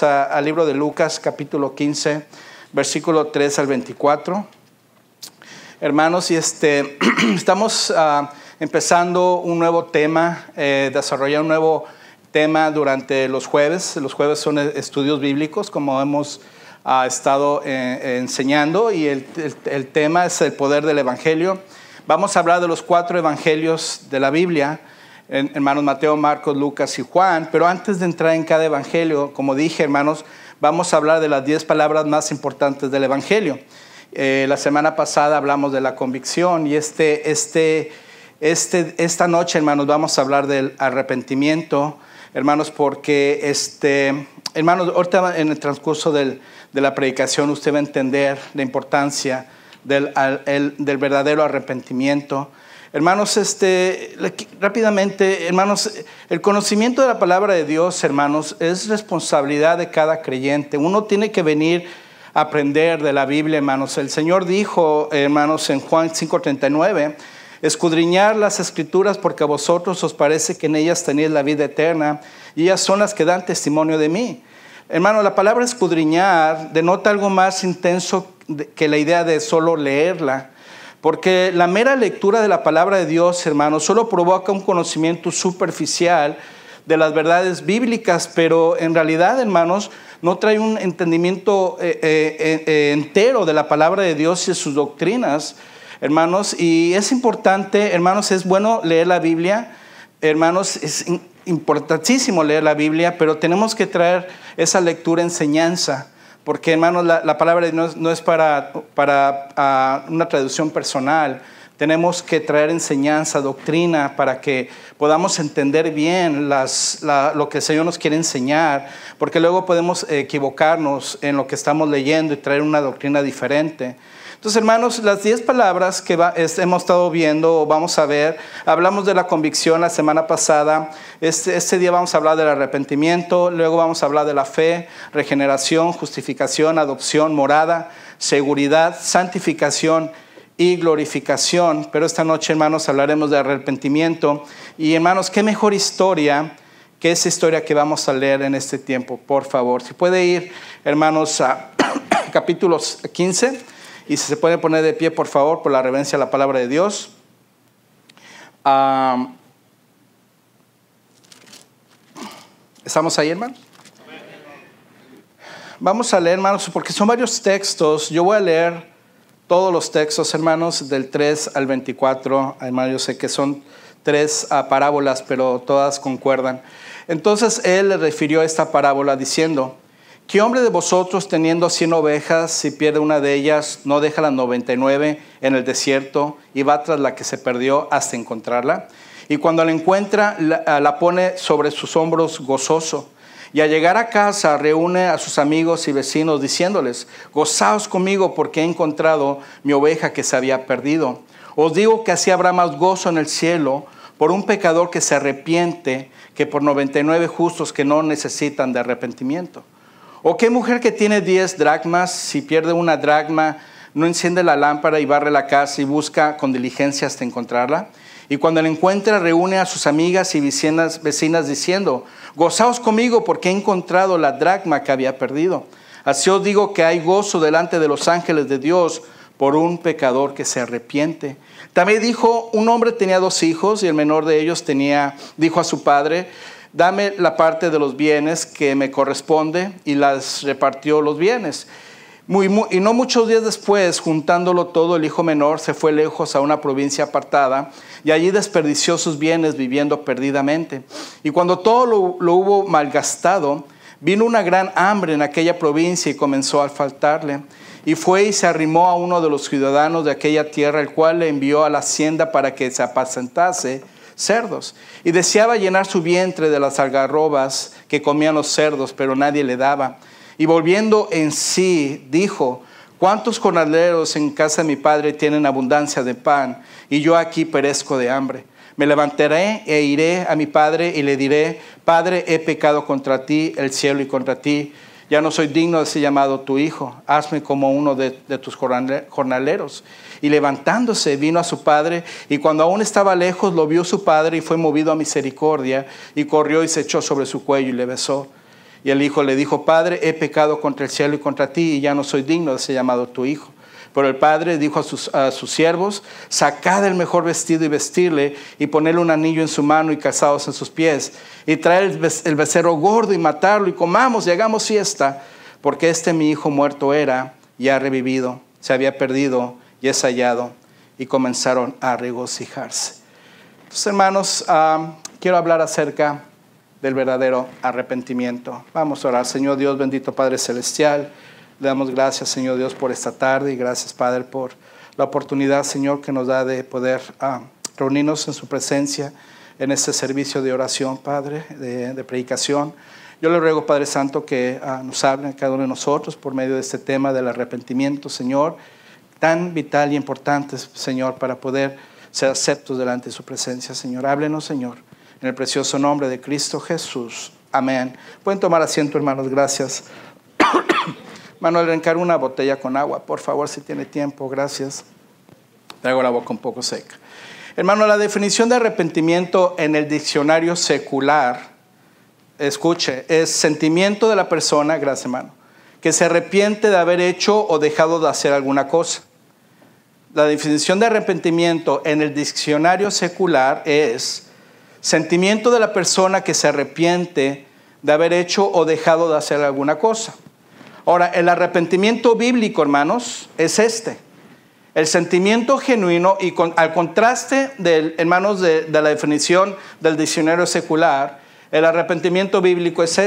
hermanos, al libro de Lucas, capítulo 15, versículo 3 al 24. Hermanos, y estamos empezando un nuevo tema, desarrollar un nuevo tema durante los jueves. Los jueves son estudios bíblicos, como hemos estado enseñando, y el tema es el poder del Evangelio. Vamos a hablar de los 4 evangelios de la Biblia, hermanos, Mateo, Marcos, Lucas y Juan. Pero antes de entrar en cada evangelio, como dije, hermanos, vamos a hablar de las 10 palabras más importantes del Evangelio. La semana pasada hablamos de la convicción, y esta noche, hermanos, vamos a hablar del arrepentimiento, hermanos, porque hermanos, ahorita en el transcurso de la predicación usted va a entender la importancia del verdadero arrepentimiento. Hermanos, rápidamente, hermanos, el conocimiento de la palabra de Dios, hermanos, es responsabilidad de cada creyente. Uno tiene que venir a aprender de la Biblia, hermanos. El Señor dijo, hermanos, en Juan 5:39, escudriñar las Escrituras porque a vosotros os parece que en ellas tenéis la vida eterna, y ellas son las que dan testimonio de mí. Hermano, la palabra escudriñar denota algo más intenso que la idea de solo leerla. Porque la mera lectura de la palabra de Dios, hermanos, solo provoca un conocimiento superficial de las verdades bíblicas, pero en realidad, hermanos, no trae un entendimiento entero de la palabra de Dios y sus doctrinas, hermanos. Y es importante, hermanos, es bueno leer la Biblia, hermanos, es importantísimo leer la Biblia, pero tenemos que traer esa lectura enseñanza. Porque, hermanos, la palabra no es para una traducción personal. Tenemos que traer enseñanza, doctrina, para que podamos entender bien lo que el Señor nos quiere enseñar. Porque luego podemos equivocarnos en lo que estamos leyendo y traer una doctrina diferente. Entonces, hermanos, las 10 palabras que hemos estado viendo o vamos a ver, hablamos de la convicción la semana pasada. Este día vamos a hablar del arrepentimiento, luego vamos a hablar de la fe, regeneración, justificación, adopción, morada, seguridad, santificación y glorificación. Pero esta noche, hermanos, hablaremos de arrepentimiento. Y, hermanos, qué mejor historia que esa historia que vamos a leer en este tiempo. Por favor, si puede ir, hermanos, a capítulos 15. Y si se puede poner de pie, por favor, por la reverencia a la palabra de Dios. ¿Estamos ahí, hermanos? Vamos a leer, hermanos, porque son varios textos. Yo voy a leer todos los textos, hermanos, del 3 al 24. Hermanos, yo sé que son 3 parábolas, pero todas concuerdan. Entonces, él le refirió esta parábola diciendo: ¿qué hombre de vosotros, teniendo 100 ovejas, si pierde una de ellas, no deja las 99 en el desierto y va tras la que se perdió hasta encontrarla? Y cuando la encuentra, la pone sobre sus hombros gozoso. Y al llegar a casa, reúne a sus amigos y vecinos, diciéndoles: gozaos conmigo, porque he encontrado mi oveja que se había perdido. Os digo que así habrá más gozo en el cielo por un pecador que se arrepiente que por 99 justos que no necesitan de arrepentimiento. ¿O qué mujer que tiene 10 dracmas, si pierde una dracma, no enciende la lámpara y barre la casa y busca con diligencia hasta encontrarla? Y cuando la encuentra, reúne a sus amigas y vecinas diciendo: gozaos conmigo, porque he encontrado la dracma que había perdido. Así os digo que hay gozo delante de los ángeles de Dios por un pecador que se arrepiente. También dijo: un hombre tenía 2 hijos, y el menor de ellos dijo a su padre: dame la parte de los bienes que me corresponde, y las repartió los bienes. Y no muchos días después, juntándolo todo, el hijo menor se fue lejos a una provincia apartada, y allí desperdició sus bienes viviendo perdidamente. Y cuando todo lo hubo malgastado, vino una gran hambre en aquella provincia y comenzó a faltarle. Y fue y se arrimó a uno de los ciudadanos de aquella tierra, el cual le envió a la hacienda para que se apacentase cerdos, y deseaba llenar su vientre de las algarrobas que comían los cerdos, pero nadie le daba. Y volviendo en sí, dijo: ¿cuántos jornaleros en casa de mi padre tienen abundancia de pan, y yo aquí perezco de hambre? Me levantaré e iré a mi padre y le diré: Padre, he pecado contra ti, el cielo, y contra ti. Ya no soy digno de ser llamado tu hijo. Hazme como uno de tus jornaleros. Y levantándose, vino a su padre, y cuando aún estaba lejos, lo vio su padre, y fue movido a misericordia, y corrió y se echó sobre su cuello y le besó. Y el hijo le dijo: Padre, he pecado contra el cielo y contra ti, y ya no soy digno de ser llamado tu hijo. Pero el padre dijo a sus siervos: sacad el mejor vestido y vestirle, y ponerle un anillo en su mano y calzados en sus pies, y traer el becerro gordo y matarlo, y comamos y hagamos fiesta, porque mi hijo muerto era y ha revivido, se había perdido y es hallado. Y comenzaron a regocijarse. Entonces, hermanos, quiero hablar acerca del verdadero arrepentimiento. Vamos a orar. Señor Dios, bendito Padre Celestial, le damos gracias, Señor Dios, por esta tarde, y gracias, Padre, por la oportunidad, Señor, que nos da de poder reunirnos en su presencia en este servicio de oración, Padre, de predicación. Yo le ruego, Padre Santo, que nos hable a cada uno de nosotros por medio de este tema del arrepentimiento, Señor, tan vital y importante, Señor, para poder ser aceptos delante de su presencia, Señor. Háblenos, Señor, en el precioso nombre de Cristo Jesús. Amén. Pueden tomar asiento, hermanos. Gracias. Manuel, le encargo una botella con agua, por favor, si tiene tiempo. Gracias. Traigo la boca un poco seca. Hermano, la definición de arrepentimiento en el diccionario secular, escuche, es sentimiento de la persona, gracias, hermano, que se arrepiente de haber hecho o dejado de hacer alguna cosa. La definición de arrepentimiento en el diccionario secular es sentimiento de la persona que se arrepiente de haber hecho o dejado de hacer alguna cosa. Ahora, el arrepentimiento bíblico, hermanos, es el sentimiento genuino, y al contraste, hermanos, de la definición del diccionario secular, el arrepentimiento bíblico es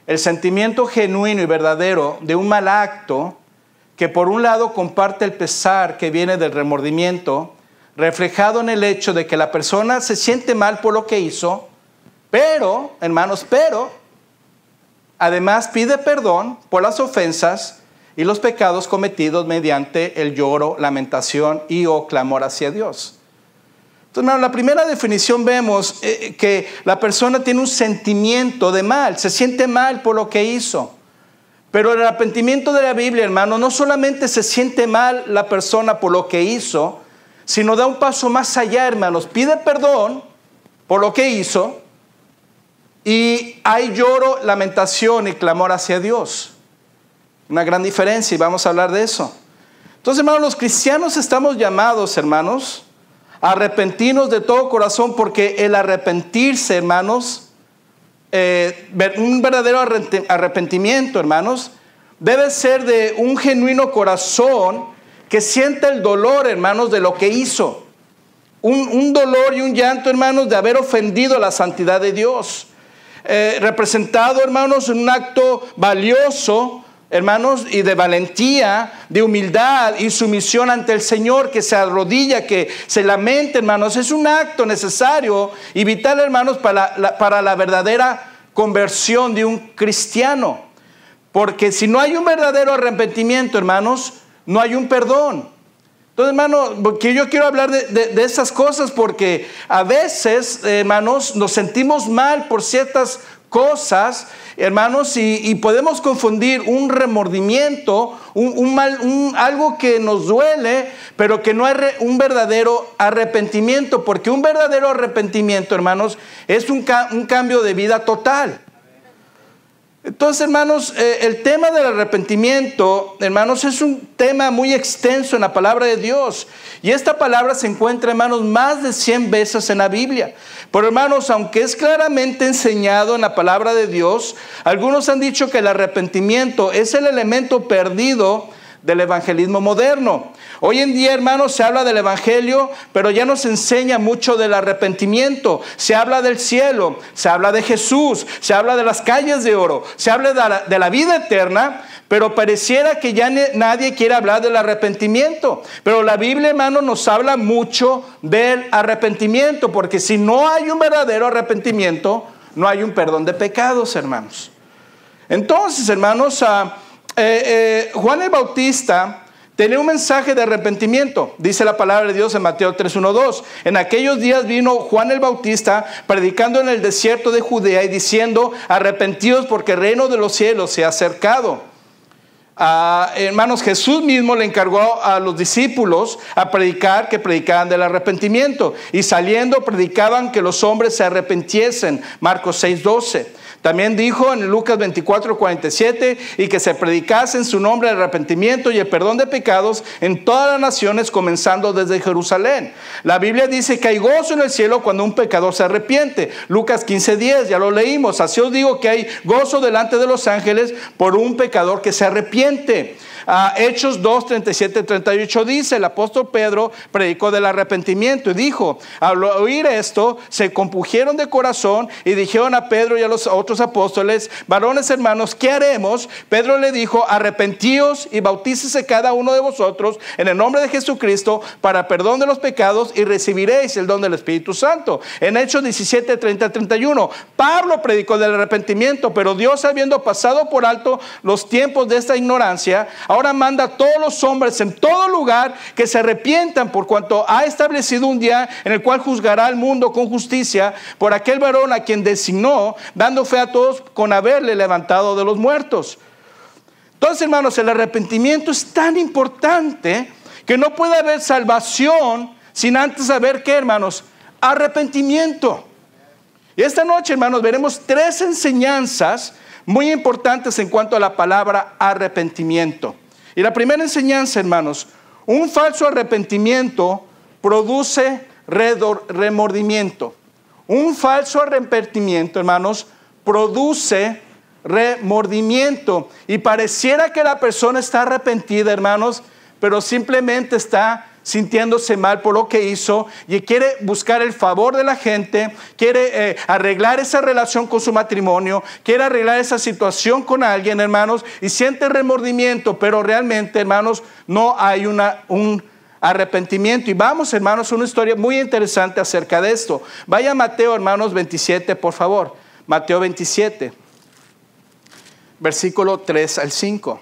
el sentimiento genuino y verdadero de un mal acto que por un lado comparte el pesar que viene del remordimiento, reflejado en el hecho de que la persona se siente mal por lo que hizo, pero, hermanos, además pide perdón por las ofensas y los pecados cometidos mediante el lloro, lamentación y o clamor hacia Dios. Entonces, hermano, la primera definición vemos que la persona tiene un sentimiento de mal, se siente mal por lo que hizo. Pero el arrepentimiento de la Biblia, hermano, no solamente se siente mal la persona por lo que hizo, sino da un paso más allá, hermanos. Pide perdón por lo que hizo, y hay lloro, lamentación y clamor hacia Dios. Una gran diferencia, y vamos a hablar de eso. Entonces, hermanos, los cristianos estamos llamados, hermanos, a arrepentirnos de todo corazón, porque el arrepentirse, hermanos, un verdadero arrepentimiento, hermanos, debe ser de un genuino corazón que sienta el dolor, hermanos, de lo que hizo. Un dolor y un llanto, hermanos, de haber ofendido la santidad de Dios. Representado, hermanos, en un acto valioso, hermanos, y de valentía, de humildad y sumisión ante el Señor, que se arrodilla, que se lamenta, hermanos. Es un acto necesario y vital, hermanos, para la verdadera conversión de un cristiano. Porque si no hay un verdadero arrepentimiento, hermanos, no hay un perdón. Entonces, hermano, porque yo quiero hablar de esas cosas, porque a veces, hermanos, nos sentimos mal por ciertas cosas, hermanos, y podemos confundir un remordimiento, algo que nos duele, pero que no es un verdadero arrepentimiento, porque un verdadero arrepentimiento, hermanos, es un cambio de vida total. Entonces, hermanos, el tema del arrepentimiento, hermanos, es un tema muy extenso en la palabra de Dios. Y esta palabra se encuentra, hermanos, más de 100 veces en la Biblia. Pero, hermanos, aunque es claramente enseñado en la palabra de Dios, algunos han dicho que el arrepentimiento es el elemento perdido del evangelismo moderno. Hoy en día, hermanos, se habla del evangelio, pero ya no se enseña mucho del arrepentimiento. Se habla del cielo, se habla de Jesús, se habla de las calles de oro, se habla de la vida eterna, pero pareciera que ya nadie quiere hablar del arrepentimiento. Pero la Biblia, hermanos, nos habla mucho del arrepentimiento, porque si no hay un verdadero arrepentimiento, no hay un perdón de pecados, hermanos. Entonces, hermanos, Juan el Bautista tenía un mensaje de arrepentimiento. Dice la palabra de Dios en Mateo 3:1-2. En aquellos días vino Juan el Bautista predicando en el desierto de Judea y diciendo: arrepentidos, porque el reino de los cielos se ha acercado. Hermanos, Jesús mismo le encargó a los discípulos a predicar, que predicaran del arrepentimiento. Y saliendo predicaban que los hombres se arrepintiesen. Marcos 6:12. También dijo en Lucas 24:47, y que se predicase en su nombre el arrepentimiento y el perdón de pecados en todas las naciones, comenzando desde Jerusalén. La Biblia dice que hay gozo en el cielo cuando un pecador se arrepiente. Lucas 15:10, ya lo leímos. Así os digo que hay gozo delante de los ángeles por un pecador que se arrepiente. Hechos 2:37-38 dice, el apóstol Pedro predicó del arrepentimiento y dijo, al oír esto, se compungieron de corazón y dijeron a Pedro y a los otros apóstoles, varones hermanos, ¿qué haremos? Pedro le dijo, arrepentíos y bautícese cada uno de vosotros en el nombre de Jesucristo para perdón de los pecados y recibiréis el don del Espíritu Santo. En Hechos 17:30-31, Pablo predicó del arrepentimiento, pero Dios, habiendo pasado por alto los tiempos de esta ignorancia, ahora manda a todos los hombres en todo lugar que se arrepientan, por cuanto ha establecido un día en el cual juzgará al mundo con justicia por aquel varón a quien designó, dando fe a todos con haberle levantado de los muertos. Entonces, hermanos, el arrepentimiento es tan importante que no puede haber salvación sin antes saber ¿qué, hermanos? Arrepentimiento. Y esta noche, hermanos, veremos 3 enseñanzas muy importantes en cuanto a la palabra arrepentimiento. Y la primera enseñanza, hermanos, un falso arrepentimiento produce remordimiento. Un falso arrepentimiento, hermanos, produce remordimiento. Y pareciera que la persona está arrepentida, hermanos, pero simplemente está sintiéndose mal por lo que hizo y quiere buscar el favor de la gente, quiere arreglar esa relación con su matrimonio, quiere arreglar esa situación con alguien, hermanos, y siente remordimiento, pero realmente, hermanos, no hay un arrepentimiento. Y vamos, hermanos, a una historia muy interesante acerca de esto. Vaya a Mateo, hermanos, 27, por favor. Mateo 27, versículo 3 al 5.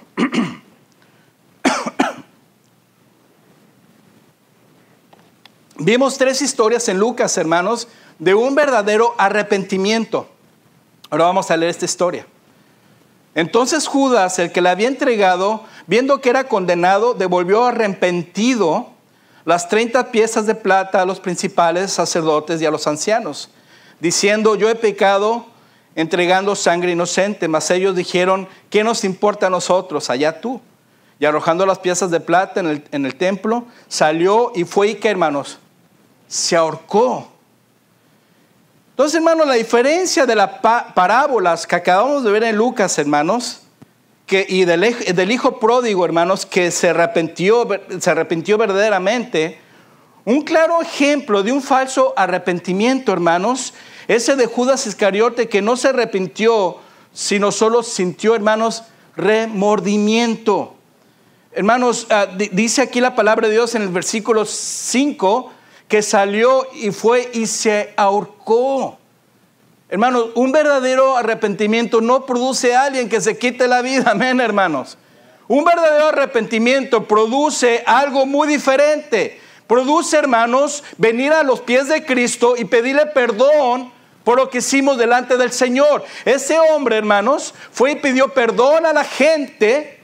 Vimos 3 historias en Lucas, hermanos, de un verdadero arrepentimiento. Ahora vamos a leer esta historia. Entonces Judas, el que le había entregado, viendo que era condenado, devolvió arrepentido las 30 piezas de plata a los principales sacerdotes y a los ancianos, diciendo, yo he pecado entregando sangre inocente. Mas ellos dijeron, ¿qué nos importa a nosotros? Allá tú. Y arrojando las piezas de plata en el templo, salió y fue, ¿y qué, hermanos? Se ahorcó. Entonces, hermanos, la diferencia de las parábolas que acabamos de ver en Lucas, hermanos, y del hijo pródigo, hermanos, que se arrepintió verdaderamente, un claro ejemplo de un falso arrepentimiento, hermanos, ese de Judas Iscariote, que no se arrepintió, sino solo sintió, hermanos, remordimiento. Hermanos, dice aquí la palabra de Dios en el versículo 5, que salió y fue y se ahorcó. Hermanos, un verdadero arrepentimiento no produce a alguien que se quite la vida, amén, hermanos. Un verdadero arrepentimiento produce algo muy diferente. Produce, hermanos, venir a los pies de Cristo y pedirle perdón por lo que hicimos delante del Señor. Ese hombre, hermanos, fue y pidió perdón a la gente,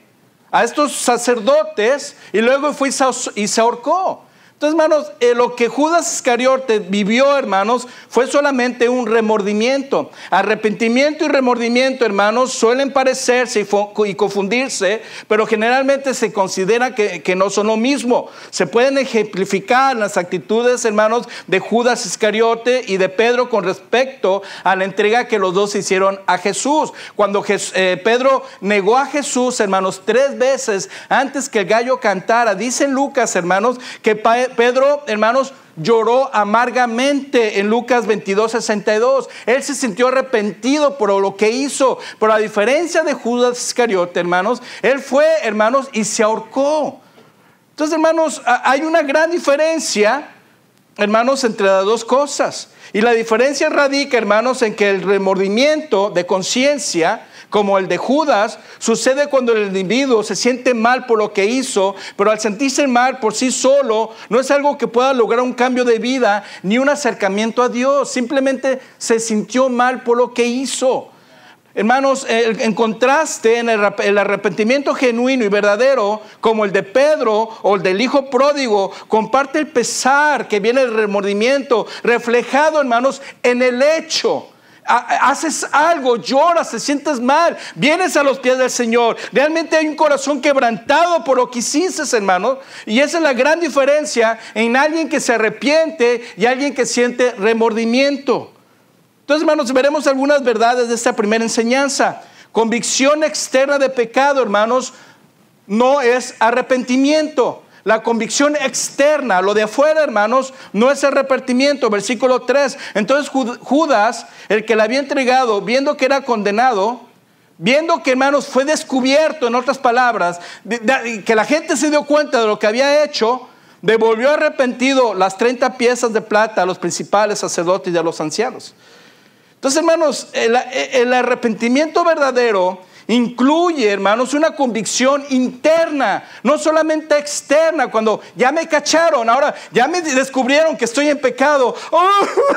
a estos sacerdotes, y luego fue y se ahorcó. Entonces, hermanos, lo que Judas Iscariote vivió, hermanos, fue solamente un remordimiento. Arrepentimiento y remordimiento, hermanos, suelen parecerse y confundirse, pero generalmente se considera que no son lo mismo. Se pueden ejemplificar las actitudes, hermanos, de Judas Iscariote y de Pedro con respecto a la entrega que los dos hicieron a Jesús. Cuando Pedro negó a Jesús, hermanos, 3 veces antes que el gallo cantara, dice Lucas, hermanos, que Pedro, hermanos, lloró amargamente en Lucas 22:62. Él se sintió arrepentido por lo que hizo. Pero a diferencia de Judas Iscariote, hermanos, él fue, hermanos, y se ahorcó. Entonces, hermanos, hay una gran diferencia, hermanos, entre las dos cosas. Y la diferencia radica, hermanos, en que el remordimiento de conciencia, como el de Judas, sucede cuando el individuo se siente mal por lo que hizo, pero al sentirse mal por sí solo, no es algo que pueda lograr un cambio de vida ni un acercamiento a Dios. Simplemente se sintió mal por lo que hizo. Hermanos, en contraste, el arrepentimiento genuino y verdadero, como el de Pedro o el del hijo pródigo, comparte el pesar que viene del remordimiento, reflejado, hermanos, en el hecho. Haces algo, lloras, te sientes mal, vienes a los pies del Señor. Realmente hay un corazón quebrantado por lo que hiciste, hermanos. Y esa es la gran diferencia en alguien que se arrepiente y alguien que siente remordimiento. Entonces, hermanos, veremos algunas verdades de esta primera enseñanza. Convicción externa de pecado, hermanos, no es arrepentimiento. La convicción externa, lo de afuera, hermanos, no es arrepentimiento. Versículo 3. Entonces Judas, el que le había entregado, viendo que era condenado, viendo que, hermanos, fue descubierto, en otras palabras, que la gente se dio cuenta de lo que había hecho, devolvió arrepentido las 30 piezas de plata a los principales sacerdotes y a los ancianos. Entonces, hermanos, el arrepentimiento verdadero incluye, hermanos, una convicción interna, no solamente externa. Cuando ya me cacharon, ahora ya me descubrieron que estoy en pecado,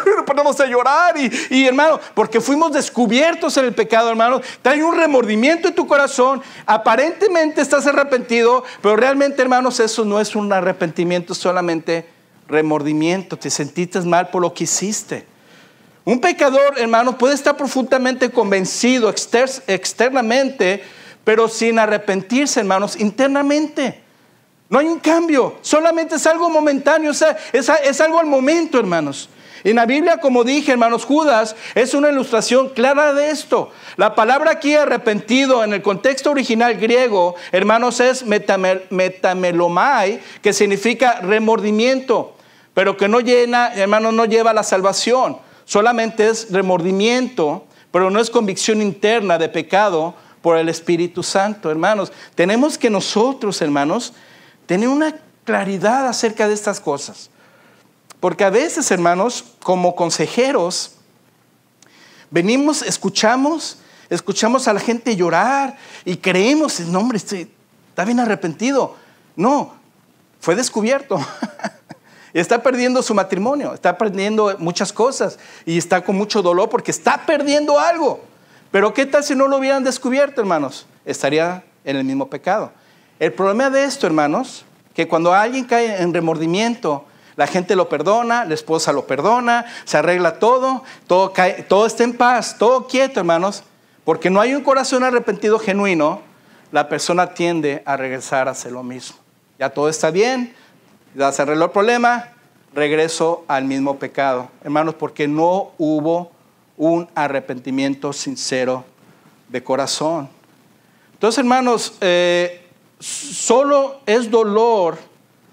nos ponemos a llorar y hermano, porque fuimos descubiertos en el pecado, hermano. Trae un remordimiento en tu corazón. Aparentemente estás arrepentido, pero realmente, hermanos, eso no es un arrepentimiento, solamente remordimiento. Te sentiste mal por lo que hiciste. Un pecador, hermanos, puede estar profundamente convencido externamente, pero sin arrepentirse, hermanos, internamente. No hay un cambio, solamente es algo momentáneo, es algo al momento, hermanos. En la Biblia, como dije, hermanos, Judas es una ilustración clara de esto. La palabra aquí arrepentido en el contexto original griego, hermanos, es metamelomai, que significa remordimiento, pero que no llena, hermanos, no lleva a la salvación. Solamente es remordimiento, pero no es convicción interna de pecado por el Espíritu Santo, hermanos. Tenemos que nosotros, hermanos, tener una claridad acerca de estas cosas. Porque a veces, hermanos, como consejeros, venimos, escuchamos a la gente llorar y creemos, no, hombre, está bien arrepentido. No, fue descubierto. Está perdiendo su matrimonio, está perdiendo muchas cosas y está con mucho dolor porque está perdiendo algo. Pero ¿qué tal si no lo hubieran descubierto, hermanos? Estaría en el mismo pecado. El problema de esto, hermanos, que cuando alguien cae en remordimiento, la gente lo perdona, la esposa lo perdona, se arregla todo está en paz, todo quieto, hermanos. Porque no hay un corazón arrepentido genuino, la persona tiende a regresar a hacer lo mismo. Ya todo está bien. Ya se arregló el problema, regreso al mismo pecado. Hermanos, porque no hubo un arrepentimiento sincero de corazón. Entonces, hermanos, solo es dolor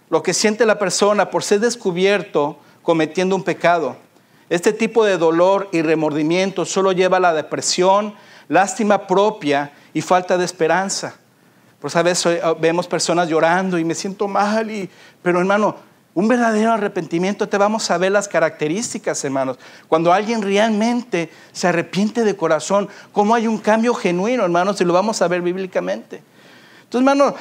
lo que siente la persona por ser descubierto cometiendo un pecado. Este tipo de dolor y remordimiento solo lleva a la depresión, lástima propia y falta de esperanza. Pues a veces vemos personas llorando y me siento mal, pero hermano, un verdadero arrepentimiento, te vamos a ver las características, hermanos. Cuando alguien realmente se arrepiente de corazón, cómo hay un cambio genuino, hermanos, y lo vamos a ver bíblicamente. Entonces, hermano,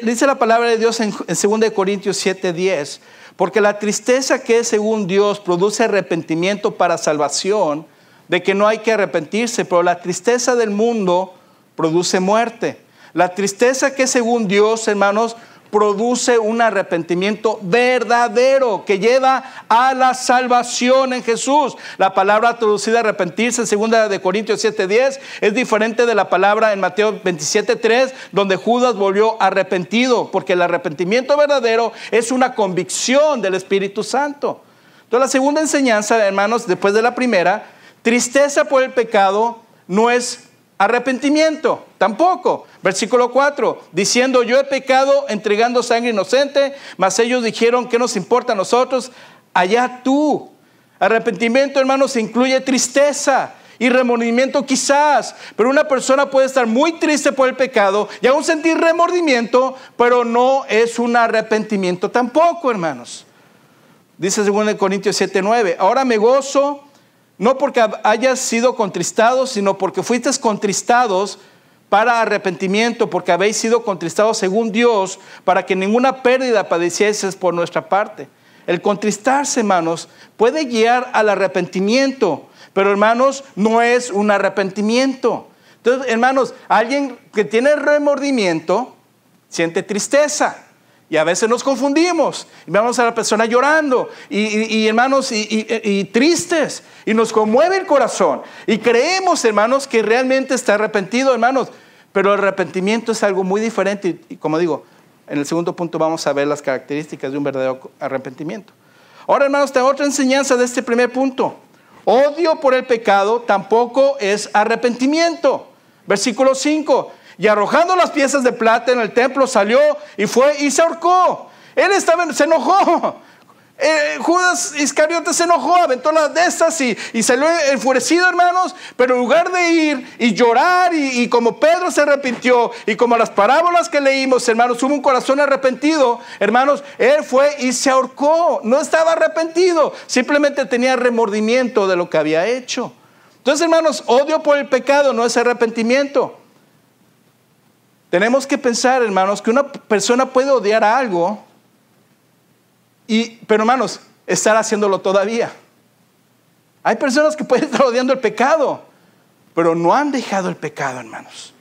dice la palabra de Dios en 2 Corintios 7:10, porque la tristeza que es según Dios produce arrepentimiento para salvación, de que no hay que arrepentirse, pero la tristeza del mundo produce muerte. La tristeza que según Dios, hermanos, produce un arrepentimiento verdadero que lleva a la salvación en Jesús. La palabra traducida arrepentirse en 2 Corintios 7:10 es diferente de la palabra en Mateo 27:3, donde Judas volvió arrepentido, porque el arrepentimiento verdadero es una convicción del Espíritu Santo. Entonces, la segunda enseñanza, hermanos, después de la primera, tristeza por el pecado no es arrepentimiento, tampoco. Versículo 4, diciendo: yo he pecado entregando sangre inocente, mas ellos dijeron: ¿qué nos importa a nosotros? Allá tú. Arrepentimiento, hermanos, incluye tristeza y remordimiento quizás, pero una persona puede estar muy triste por el pecado y aún sentir remordimiento, pero no es un arrepentimiento tampoco, hermanos. Dice 2 Corintios 7:9, ahora me gozo, no porque hayas sido contristados, sino porque fuisteis contristados para arrepentimiento, porque habéis sido contristados según Dios, para que ninguna pérdida padecieses por nuestra parte. El contristarse, hermanos, puede guiar al arrepentimiento, pero hermanos, no es un arrepentimiento. Entonces, hermanos, alguien que tiene remordimiento siente tristeza. Y a veces nos confundimos y vemos a la persona llorando y hermanos, y tristes, y nos conmueve el corazón. Y creemos, hermanos, que realmente está arrepentido, hermanos. Pero el arrepentimiento es algo muy diferente. Y como digo, en el segundo punto vamos a ver las características de un verdadero arrepentimiento. Ahora, hermanos, tengo otra enseñanza de este primer punto. Odio por el pecado tampoco es arrepentimiento. Versículo 5. Y arrojando las piezas de plata en el templo salió y fue y se ahorcó. Él se enojó. Judas Iscariote se enojó, aventó las de estas y salió enfurecido, hermanos. Pero en lugar de ir y llorar y como Pedro se arrepintió y como las parábolas que leímos, hermanos, hubo un corazón arrepentido, hermanos, él fue y se ahorcó. No estaba arrepentido, simplemente tenía remordimiento de lo que había hecho. Entonces, hermanos, odio por el pecado no es arrepentimiento. Tenemos que pensar, hermanos, que una persona puede odiar a algo, pero hermanos, estar haciéndolo todavía. Hay personas que pueden estar odiando el pecado, pero no han dejado el pecado, hermanos.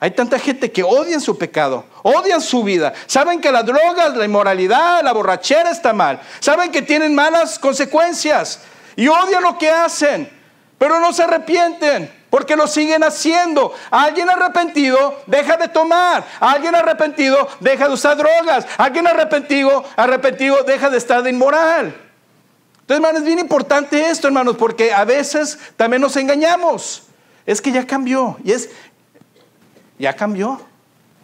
Hay tanta gente que odian su pecado, odian su vida. Saben que las drogas, la inmoralidad, la borrachera está mal. Saben que tienen malas consecuencias y odian lo que hacen, pero no se arrepienten. Porque lo siguen haciendo. Alguien arrepentido deja de tomar. Alguien arrepentido deja de usar drogas. Alguien arrepentido deja de estar de inmoral. Entonces, hermanos, es bien importante esto, hermanos, porque a veces también nos engañamos. Es que ya cambió. Ya cambió.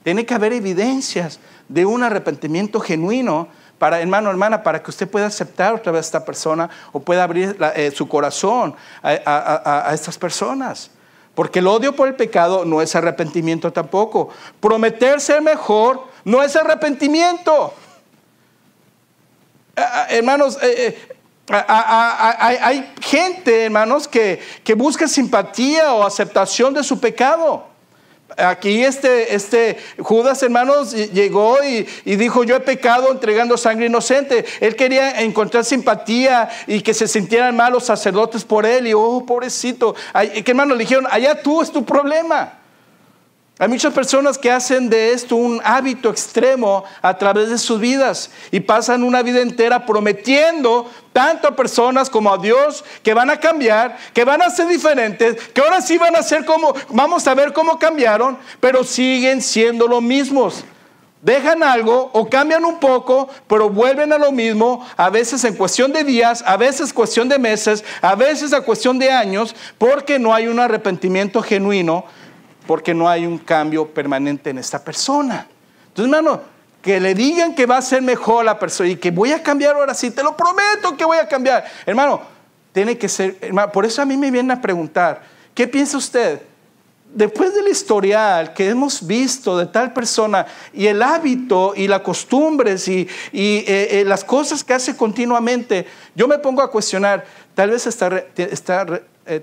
Tiene que haber evidencias de un arrepentimiento genuino para, hermano, hermana, para que usted pueda aceptar otra vez a esta persona o pueda abrir su corazón a estas personas. Porque el odio por el pecado no es arrepentimiento tampoco. Prometer ser mejor no es arrepentimiento. Hermanos, hay gente, hermanos, que busca simpatía o aceptación de su pecado. Aquí Judas, hermanos, llegó y dijo: yo he pecado entregando sangre inocente. Él quería encontrar simpatía y que se sintieran mal los sacerdotes por él. Y pobrecito, que hermanos le dijeron: allá tú, es tu problema. Hay muchas personas que hacen de esto un hábito extremo a través de sus vidas y pasan una vida entera prometiendo tanto a personas como a Dios que van a cambiar, que van a ser diferentes, que ahora sí van a ser vamos a ver cómo cambiaron, pero siguen siendo los mismos. Dejan algo o cambian un poco, pero vuelven a lo mismo, a veces en cuestión de días, a veces cuestión de meses, a veces a cuestión de años, porque no hay un arrepentimiento genuino, porque no hay un cambio permanente en esta persona. Entonces, hermano, que le digan que va a ser mejor la persona y que voy a cambiar ahora sí, te lo prometo que voy a cambiar. Hermano, tiene que ser, hermano, por eso a mí me vienen a preguntar, ¿qué piensa usted? Después del historial que hemos visto de tal persona y el hábito y las costumbres y las cosas que hace continuamente, yo me pongo a cuestionar, tal vez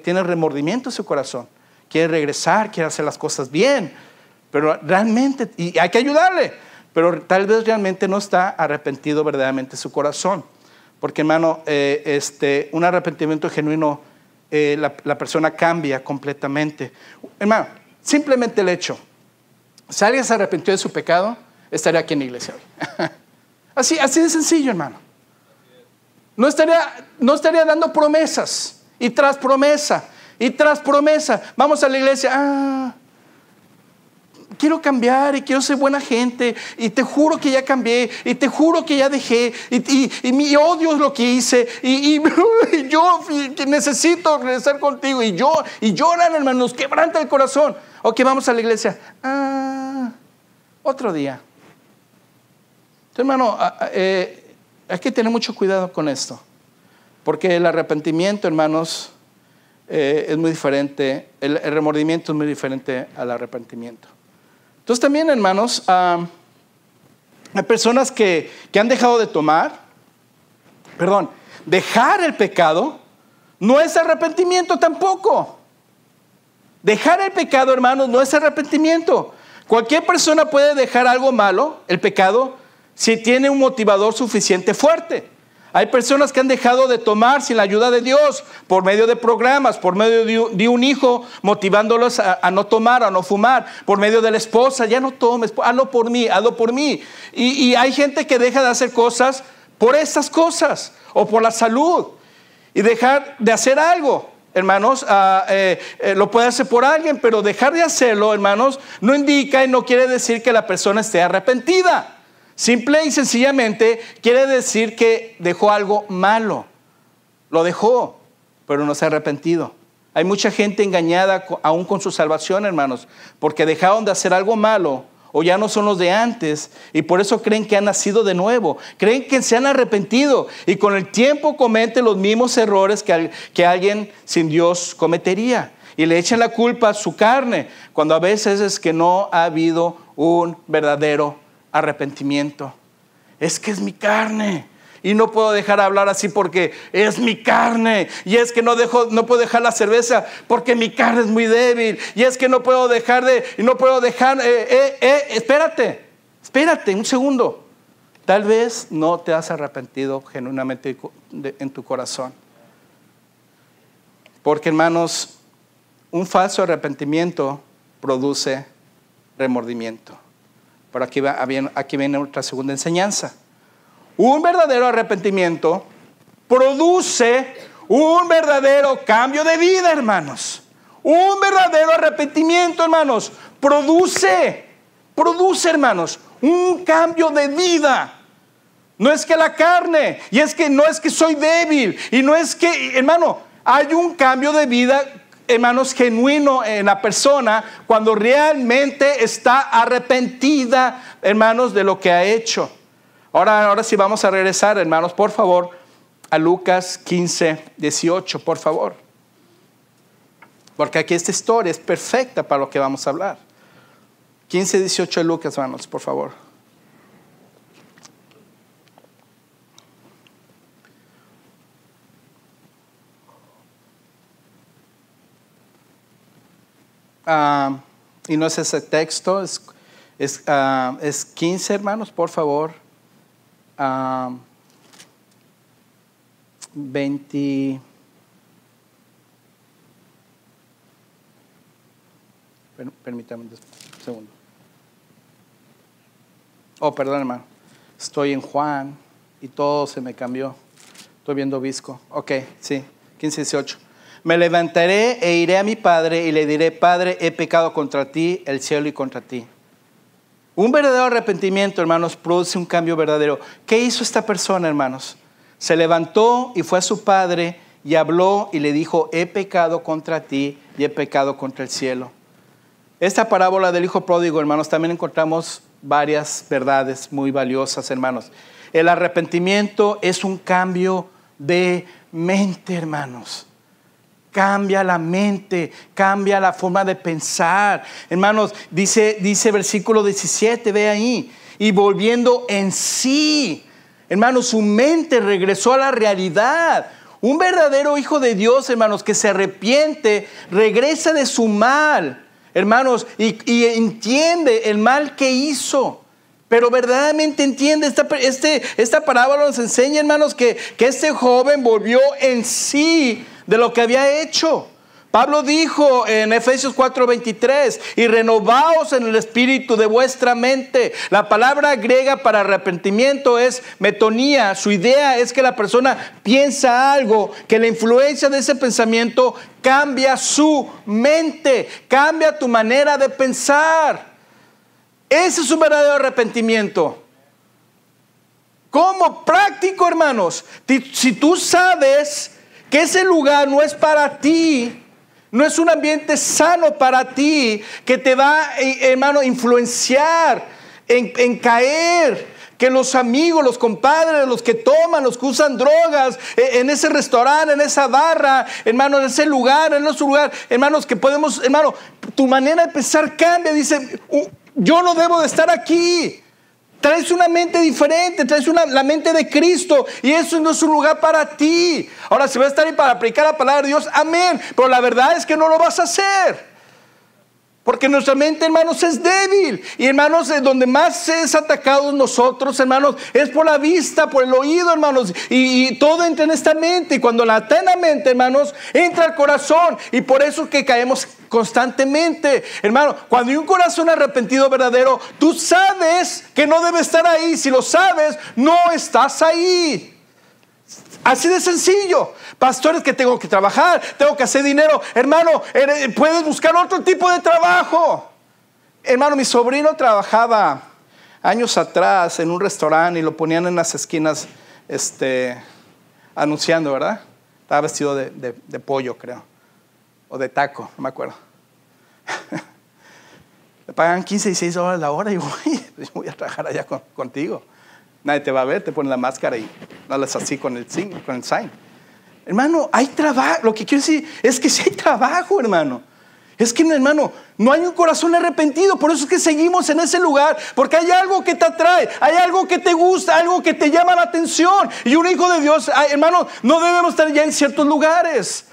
tiene remordimiento en su corazón. Quiere regresar, quiere hacer las cosas bien, pero realmente, y hay que ayudarle, pero tal vez realmente no está arrepentido verdaderamente su corazón. Porque, hermano, un arrepentimiento genuino, la persona cambia completamente. Hermano, simplemente el hecho, si alguien se arrepintió de su pecado, estaría aquí en la iglesia hoy. Así de sencillo, hermano. No estaría dando promesas y tras promesa. Y tras promesa, vamos a la iglesia, quiero cambiar y quiero ser buena gente y te juro que ya cambié y te juro que ya dejé y mi odio es lo que hice y yo necesito regresar contigo y lloran, hermanos, nos quebranta el corazón. Ok, vamos a la iglesia, otro día. Entonces, hermano, hay que tener mucho cuidado con esto, porque el arrepentimiento, hermanos, es muy diferente, el remordimiento es muy diferente al arrepentimiento. Entonces también, hermanos, hay personas que han dejado de dejar el pecado no es arrepentimiento tampoco. Dejar el pecado, hermanos, no es arrepentimiento. Cualquier persona puede dejar algo malo, el pecado, si tiene un motivador suficiente fuerte. Hay personas que han dejado de tomar sin la ayuda de Dios, por medio de programas, por medio de un hijo motivándolos a no tomar, a no fumar, por medio de la esposa, ya no tomes, hazlo por mí, hazlo por mí. Y hay gente que deja de hacer cosas por estas cosas, o por la salud, y dejar de hacer algo. Hermanos, lo puede hacer por alguien, pero dejar de hacerlo, hermanos, no indica y no quiere decir que la persona esté arrepentida. Simple y sencillamente quiere decir que dejó algo malo. Lo dejó, pero no se ha arrepentido. Hay mucha gente engañada aún con su salvación, hermanos, porque dejaron de hacer algo malo o ya no son los de antes, y por eso creen que han nacido de nuevo, creen que se han arrepentido y con el tiempo cometen los mismos errores que alguien sin Dios cometería, y le echan la culpa a su carne, cuando a veces es que no ha habido un verdadero arrepentimiento. Es que es mi carne y no puedo dejar de hablar así porque es mi carne, y es que no puedo dejar la cerveza porque mi carne es muy débil, y es que no puedo dejar espérate un segundo. Tal vez no te has arrepentido genuinamente en tu corazón, porque, hermanos, un falso arrepentimiento produce remordimiento. Pero aquí viene otra segunda enseñanza. Un verdadero arrepentimiento produce un verdadero cambio de vida, hermanos. Un verdadero arrepentimiento, hermanos, produce, hermanos, un cambio de vida. No es que la carne, y es que no es que soy débil, y no es que, hermano, hay un cambio de vida, hermanos, genuino en la persona cuando realmente está arrepentida, hermanos, de lo que ha hecho. Ahora sí vamos a regresar, hermanos, por favor, a Lucas 15, 18, por favor. Porque aquí esta historia es perfecta para lo que vamos a hablar. 15, 18 de Lucas, hermanos, por favor. Y no es ese texto, es 15, hermanos, por favor. 20. Permítame un segundo. Perdón, hermano. Estoy en Juan y todo se me cambió. Estoy viendo Visco. Ok, sí, 15, 18. Me levantaré e iré a mi padre y le diré: Padre, he pecado contra ti, el cielo y contra ti. Un verdadero arrepentimiento, hermanos, produce un cambio verdadero. ¿Qué hizo esta persona, hermanos? Se levantó y fue a su padre y habló y le dijo: he pecado contra ti y he pecado contra el cielo. Esta parábola del hijo pródigo, hermanos, también encontramos varias verdades muy valiosas, hermanos. El arrepentimiento es un cambio de mente, hermanos. Cambia la mente, cambia la forma de pensar. Hermanos, dice versículo 17, ve ahí. Y volviendo en sí, hermanos, su mente regresó a la realidad. Un verdadero hijo de Dios, hermanos, que se arrepiente, regresa de su mal, hermanos, y entiende el mal que hizo. Pero verdaderamente entiende, esta parábola nos enseña, hermanos, que este joven volvió en sí de lo que había hecho. Pablo dijo en Efesios 4:23: y renovaos en el espíritu de vuestra mente. La palabra griega para arrepentimiento es metonía. Su idea es que la persona piensa algo, que la influencia de ese pensamiento cambia su mente, cambia tu manera de pensar. Ese es un verdadero arrepentimiento. ¿Cómo? Práctico, hermanos. Si tú sabes que ese lugar no es para ti, no es un ambiente sano para ti, que te va, hermano, influenciar en caer, que los amigos, los compadres, los que toman, los que usan drogas, en ese restaurante, en esa barra, hermano, en ese lugar, hermanos, que podemos, hermano, tu manera de pensar cambia. Dice: yo no debo de estar aquí. Traes una mente diferente, la mente de Cristo, y eso no es un lugar para ti. Ahora, si vas a estar ahí para aplicar la palabra de Dios, amén, pero la verdad es que no lo vas a hacer. Porque nuestra mente, hermanos, es débil. Y, hermanos, donde más es atacados nosotros, hermanos, es por la vista, por el oído, hermanos. Y todo entra en esta mente. Y cuando la está en la mente, hermanos, entra al corazón. Y por eso que caemos constantemente. Hermano, cuando hay un corazón arrepentido verdadero, tú sabes que no debe estar ahí. Si lo sabes, no estás ahí. Así de sencillo. Pastores, que tengo que trabajar, tengo que hacer dinero. Hermano, puedes buscar otro tipo de trabajo. Hermano, mi sobrino trabajaba años atrás en un restaurante y lo ponían en las esquinas anunciando, ¿verdad? Estaba vestido de pollo, creo, o de taco, no me acuerdo. Le pagan 15 y 16 dólares la hora y voy a trabajar allá contigo. Nadie te va a ver, te ponen la máscara y no hablas así con el sign. Hermano, hay trabajo. Lo que quiero decir es que sí hay trabajo, hermano. Es que, hermano, no hay un corazón arrepentido. Por eso es que seguimos en ese lugar. Porque hay algo que te atrae, hay algo que te gusta, algo que te llama la atención. Y un hijo de Dios, hermano, no debemos estar ya en ciertos lugares.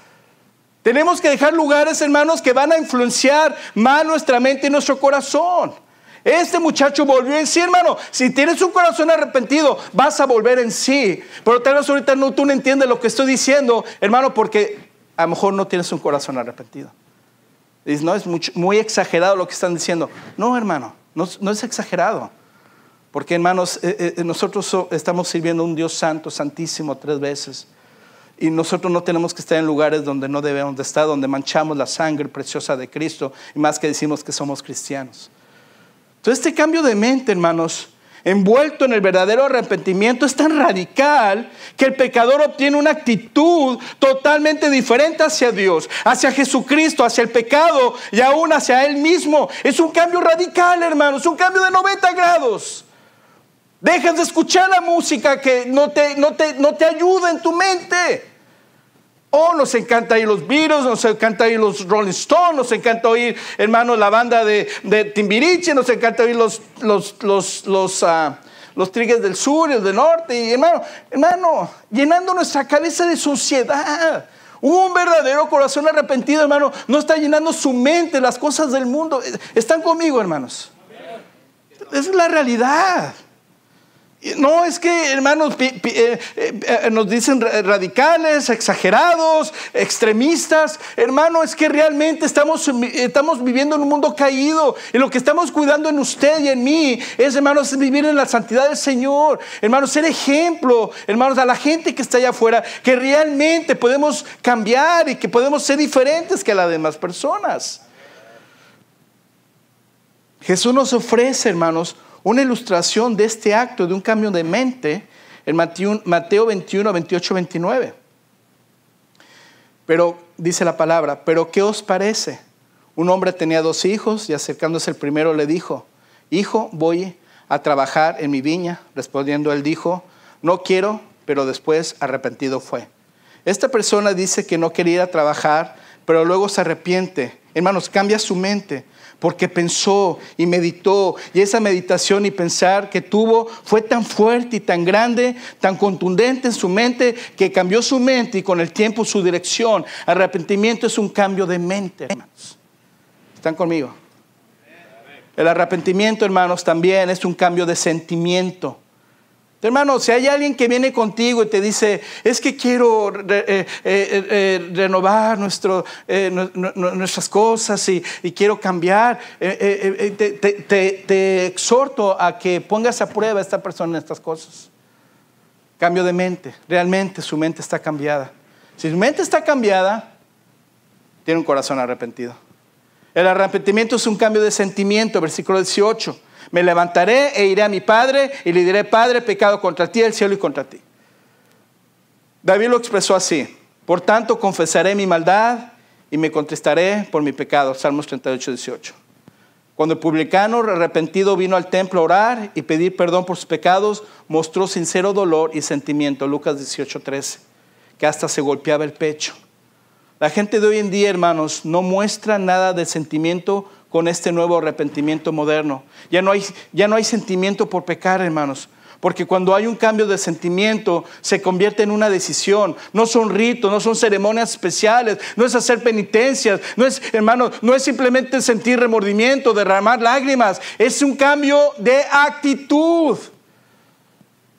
Tenemos que dejar lugares, hermanos, que van a influenciar más nuestra mente y nuestro corazón. Este muchacho volvió en sí, hermano. Si tienes un corazón arrepentido, vas a volver en sí. Pero tal vez ahorita tú no entiendes lo que estoy diciendo, hermano, porque a lo mejor no tienes un corazón arrepentido. Dices, no, es muy exagerado lo que están diciendo. No, hermano, no es exagerado. Porque, hermanos, nosotros estamos sirviendo a un Dios santo, santísimo 3 veces. Y nosotros no tenemos que estar en lugares donde no debemos de estar, donde manchamos la sangre preciosa de Cristo. Y más que decimos que somos cristianos. Entonces este cambio de mente, hermanos, envuelto en el verdadero arrepentimiento, es tan radical que el pecador obtiene una actitud totalmente diferente hacia Dios, hacia Jesucristo, hacia el pecado y aún hacia Él mismo. Es un cambio radical, hermanos, un cambio de 90 grados. Dejas de escuchar la música que no te ayuda en tu mente. Oh, nos encanta oír los Beatles, nos encanta oír los Rolling Stones, nos encanta oír, hermano, la banda de Timbiriche, nos encanta oír los Tigres del Sur y los del Norte. Y hermano, llenando nuestra cabeza de suciedad. Un verdadero corazón arrepentido, hermano, no está llenando su mente las cosas del mundo. ¿Están conmigo, hermanos? Esa es la realidad. No es que, hermanos, nos dicen radicales, exagerados, extremistas. Hermano, es que realmente estamos viviendo en un mundo caído. Y lo que estamos cuidando en usted y en mí es, hermanos, vivir en la santidad del Señor. Hermanos, ser ejemplo, hermanos, a la gente que está allá afuera, que realmente podemos cambiar y que podemos ser diferentes que las demás personas. Jesús nos ofrece, hermanos, una ilustración de este acto de un cambio de mente en Mateo 21, 28, 29. Pero dice la palabra, ¿pero qué os parece? Un hombre tenía 2 hijos y acercándose el primero le dijo, hijo, voy a trabajar en mi viña. Respondiendo él dijo, no quiero, pero después arrepentido fue. Esta persona dice que no quería ir a trabajar, pero luego se arrepiente. Hermanos, cambia su mente. Porque pensó y meditó, y esa meditación y pensar que tuvo fue tan fuerte y tan grande, tan contundente en su mente, que cambió su mente y con el tiempo su dirección. Arrepentimiento es un cambio de mente, hermanos. ¿Están conmigo? El arrepentimiento, hermanos, también es un cambio de sentimiento. Hermano, si hay alguien que viene contigo y te dice, es que quiero renovar nuestras cosas y quiero cambiar, te exhorto a que pongas a prueba a esta persona en estas cosas. Cambio de mente, realmente su mente está cambiada. Si su mente está cambiada, tiene un corazón arrepentido. El arrepentimiento es un cambio de sentimiento, versículo 18. Me levantaré e iré a mi padre y le diré, Padre, he pecado contra ti, el cielo y contra ti. David lo expresó así, por tanto confesaré mi maldad y me contristaré por mi pecado. Salmos 38, 18. Cuando el publicano arrepentido vino al templo a orar y pedir perdón por sus pecados, mostró sincero dolor y sentimiento. Lucas 18, 13, que hasta se golpeaba el pecho. La gente de hoy en día, hermanos, no muestra nada de sentimiento con este nuevo arrepentimiento moderno. Ya no hay sentimiento por pecar, hermanos. Porque cuando hay un cambio de sentimiento, se convierte en una decisión. No son ritos, no son ceremonias especiales, no es hacer penitencias, no es, hermano, no es simplemente sentir remordimiento, derramar lágrimas. Es un cambio de actitud.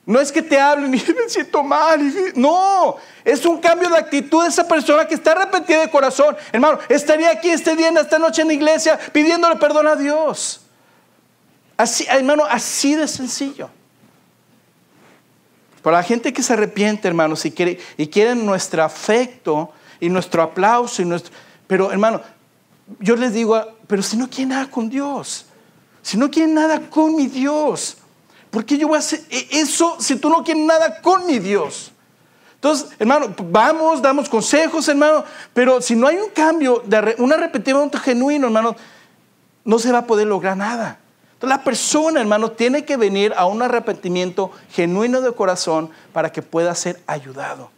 No es que te hablen y me siento mal. No, es un cambio de actitud de esa persona que está arrepentida de corazón. Hermano, estaría aquí este día, esta noche en la iglesia, pidiéndole perdón a Dios. Así, hermano, así de sencillo. Para la gente que se arrepiente, hermanos, y quieren nuestro afecto y nuestro aplauso. Pero, hermano, yo les digo, pero si no quieren nada con Dios, si no quieren nada con mi Dios, ¿por qué yo voy a hacer eso si tú no quieres nada con mi Dios? Entonces, hermano, vamos, damos consejos, hermano, pero si no hay un cambio, un arrepentimiento genuino, hermano, no se va a poder lograr nada. Entonces, la persona, hermano, tiene que venir a un arrepentimiento genuino de corazón para que pueda ser ayudado.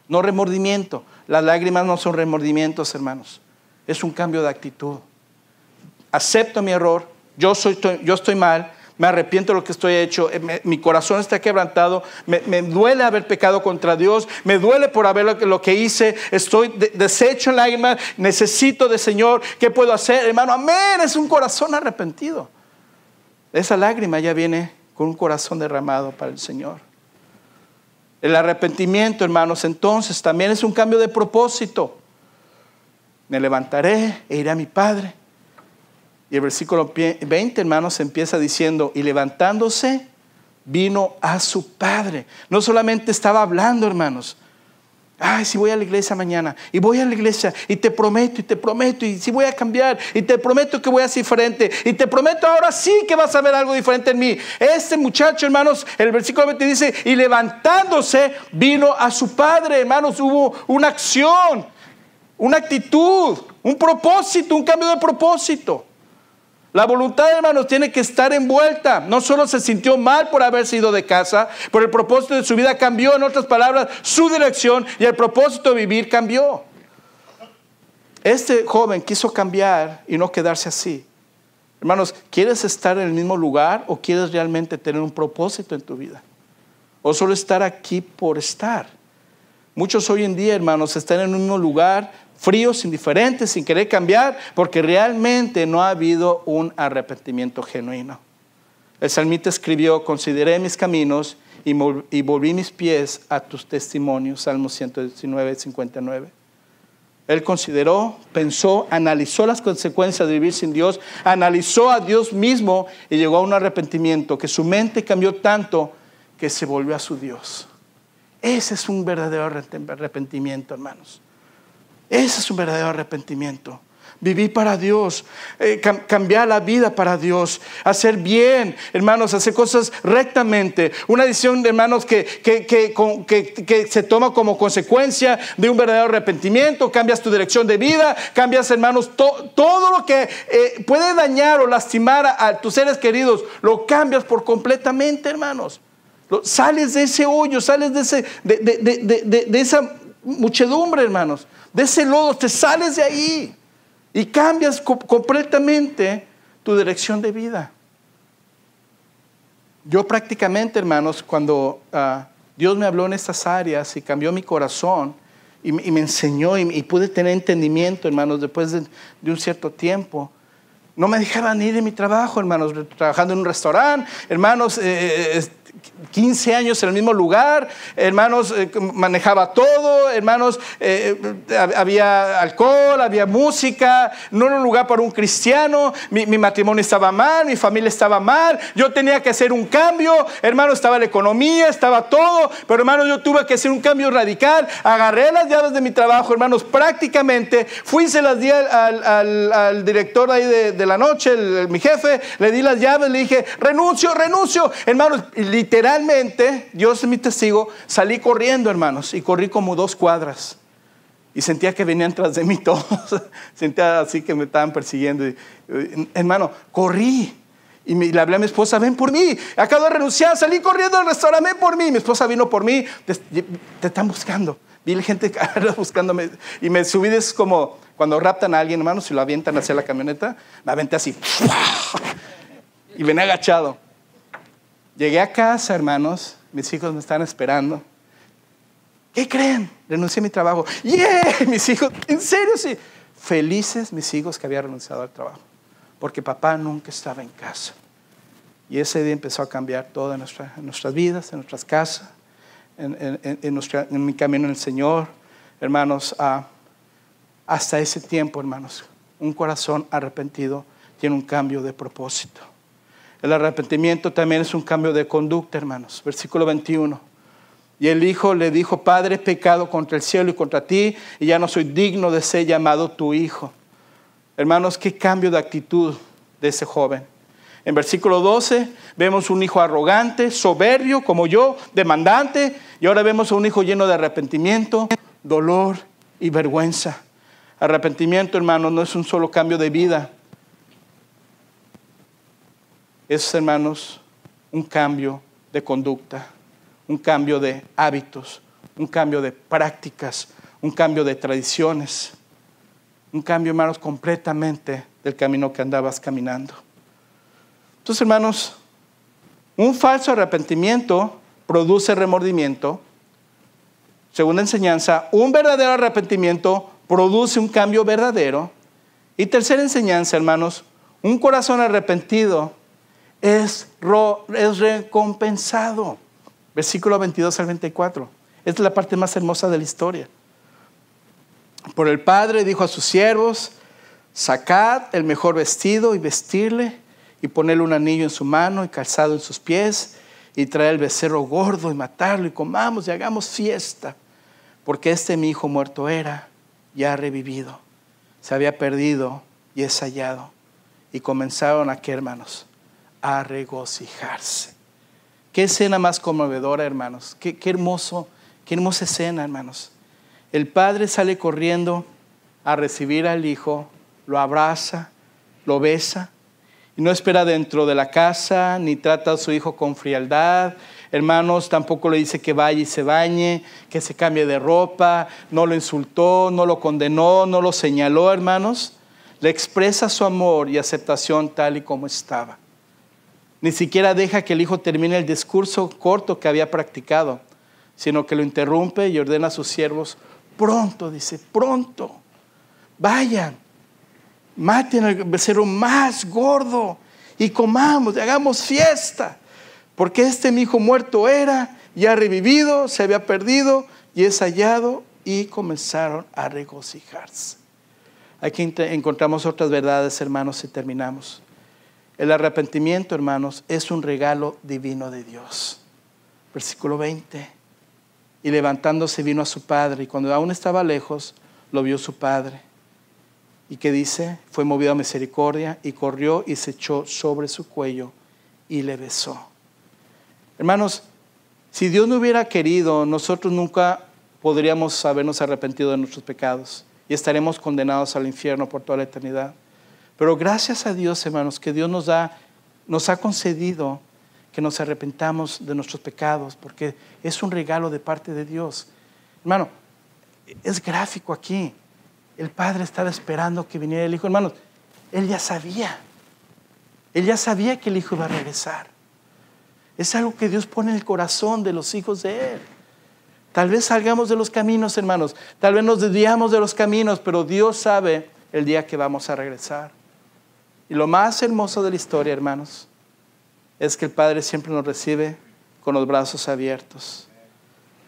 No remordimiento. Las lágrimas no son remordimientos, hermanos. Es un cambio de actitud. Acepto mi error. Yo estoy mal. Me arrepiento de lo que estoy hecho. Mi corazón está quebrantado. Me duele haber pecado contra Dios. Me duele por haber lo que hice. Estoy deshecho en lágrimas. Necesito del Señor. ¿Qué puedo hacer, hermano? Amén. Es un corazón arrepentido. Esa lágrima ya viene con un corazón derramado para el Señor. El arrepentimiento, hermanos, entonces también es un cambio de propósito. Me levantaré e iré a mi Padre. Y el versículo 20, hermanos, empieza diciendo, y levantándose, vino a su Padre. No solamente estaba hablando, hermanos. Ay, si voy a la iglesia mañana, y voy a la iglesia, y te prometo, y si voy a cambiar, y te prometo que voy a ser diferente, y te prometo ahora sí que vas a ver algo diferente en mí. Este muchacho, hermanos, el versículo 20 dice, y levantándose, vino a su Padre, hermanos. Hubo una acción, una actitud, un propósito, un cambio de propósito. La voluntad, hermanos, tiene que estar envuelta. No solo se sintió mal por haberse ido de casa, pero el propósito de su vida cambió. En otras palabras, su dirección y el propósito de vivir cambió. Este joven quiso cambiar y no quedarse así. Hermanos, ¿quieres estar en el mismo lugar o quieres realmente tener un propósito en tu vida? ¿O solo estar aquí por estar? Muchos hoy en día, hermanos, están en un mismo lugar, fríos, indiferentes, sin querer cambiar, porque realmente no ha habido un arrepentimiento genuino. El salmista escribió, consideré mis caminos y volví mis pies a tus testimonios, Salmo 119, 59. Él consideró, pensó, analizó las consecuencias de vivir sin Dios, analizó a Dios mismo y llegó a un arrepentimiento, que su mente cambió tanto que se volvió a su Dios. Ese es un verdadero arrepentimiento, hermanos. Ese es un verdadero arrepentimiento. Vivir para Dios, cambiar la vida para Dios, hacer bien, hermanos, hacer cosas rectamente. Una decisión, hermanos, que se toma como consecuencia de un verdadero arrepentimiento. Cambias tu dirección de vida, cambias, hermanos, todo lo que puede dañar o lastimar a tus seres queridos, lo cambias por completamente, hermanos. Sales de ese hoyo, sales de esa muchedumbre, hermanos, de ese lodo, te sales de ahí y cambias completamente tu dirección de vida. Yo prácticamente, hermanos, cuando Dios me habló en estas áreas y cambió mi corazón y me enseñó y pude tener entendimiento, hermanos, después de un cierto tiempo, no me dejaban ir de mi trabajo, hermanos, trabajando en un restaurante, hermanos, 15 años en el mismo lugar, hermanos, manejaba todo, hermanos, había alcohol, había música, no era un lugar para un cristiano, mi matrimonio estaba mal, mi familia estaba mal, yo tenía que hacer un cambio, hermanos, estaba la economía, estaba todo, pero hermanos, yo tuve que hacer un cambio radical. Agarré las llaves de mi trabajo, hermanos, prácticamente fui, se las di al director ahí de la noche, mi jefe, le di las llaves, le dije, renuncio, hermanos, literalmente, Dios es mi testigo, salí corriendo, hermanos, y corrí como 2 cuadras. Y sentía que venían tras de mí todos. Sentía así que me estaban persiguiendo. Hermano, corrí. Y le hablé a mi esposa, ven por mí. Acabo de renunciar, salí corriendo al restaurante, ven por mí. Mi esposa vino por mí. Te están buscando. Vi la gente buscándome. Y me subí, es como cuando raptan a alguien, hermanos, y lo avientan hacia la camioneta. Me aventé así. Y venía agachado. Llegué a casa, hermanos, mis hijos me están esperando. ¿Qué creen? Renuncié a mi trabajo. ¡Yeah! Mis hijos, ¿en serio? Sí. Felices mis hijos que había renunciado al trabajo, porque papá nunca estaba en casa. Y ese día empezó a cambiar todo en nuestras vidas, en nuestras casas, en mi camino en el Señor. Hermanos, hasta ese tiempo, hermanos, un corazón arrepentido tiene un cambio de propósito. El arrepentimiento también es un cambio de conducta, hermanos. Versículo 21. Y el hijo le dijo: Padre, he pecado contra el cielo y contra ti, y ya no soy digno de ser llamado tu hijo. Hermanos, qué cambio de actitud de ese joven. En versículo 12 vemos un hijo arrogante, soberbio como yo, demandante, y ahora vemos a un hijo lleno de arrepentimiento, dolor y vergüenza. Arrepentimiento, hermanos, no es un solo cambio de vida. Es, hermanos, un cambio de conducta, un cambio de hábitos, un cambio de prácticas, un cambio de tradiciones, un cambio, hermanos, completamente del camino que andabas caminando. Entonces, hermanos, un falso arrepentimiento produce remordimiento. Segunda enseñanza, un verdadero arrepentimiento produce un cambio verdadero. Y tercera enseñanza, hermanos, un corazón arrepentido es recompensado. Versículo 22 al 24. Esta es la parte más hermosa de la historia. Por el padre dijo a sus siervos: sacad el mejor vestido y vestirle, y ponerle un anillo en su mano y calzado en sus pies, y traer el becerro gordo y matarlo, y comamos y hagamos fiesta, porque mi hijo muerto era y ha revivido, se había perdido y es hallado. Y comenzaron aquí, hermanos, a regocijarse. Qué escena más conmovedora, hermanos. Qué hermosa escena, hermanos. El padre sale corriendo a recibir al hijo, lo abraza, lo besa, y no espera dentro de la casa, ni trata a su hijo con frialdad. Hermanos, tampoco le dice que vaya y se bañe, que se cambie de ropa. No lo insultó, no lo condenó, no lo señaló, hermanos. Le expresa su amor y aceptación tal y como estaba. Ni siquiera deja que el hijo termine el discurso corto que había practicado, sino que lo interrumpe y ordena a sus siervos: pronto, dice, pronto, vayan, maten al becerro más gordo y comamos y hagamos fiesta, porque mi hijo muerto era y ha revivido, se había perdido y es hallado. Y comenzaron a regocijarse. Aquí encontramos otras verdades, hermanos, y terminamos. El arrepentimiento, hermanos, es un regalo divino de Dios. Versículo 20. Y levantándose vino a su padre, y cuando aún estaba lejos, lo vio su padre. ¿Y qué dice? Fue movido a misericordia y corrió y se echó sobre su cuello y le besó. Hermanos, si Dios no hubiera querido, nosotros nunca podríamos habernos arrepentido de nuestros pecados y estaremos condenados al infierno por toda la eternidad. Pero gracias a Dios, hermanos, que Dios nos ha concedido que nos arrepentamos de nuestros pecados, porque es un regalo de parte de Dios. Hermano, es gráfico aquí. El padre estaba esperando que viniera el hijo. Hermanos, él ya sabía. Él ya sabía que el hijo iba a regresar. Es algo que Dios pone en el corazón de los hijos de Él. Tal vez salgamos de los caminos, hermanos. Tal vez nos desviamos de los caminos, pero Dios sabe el día que vamos a regresar. Y lo más hermoso de la historia, hermanos, es que el Padre siempre nos recibe con los brazos abiertos.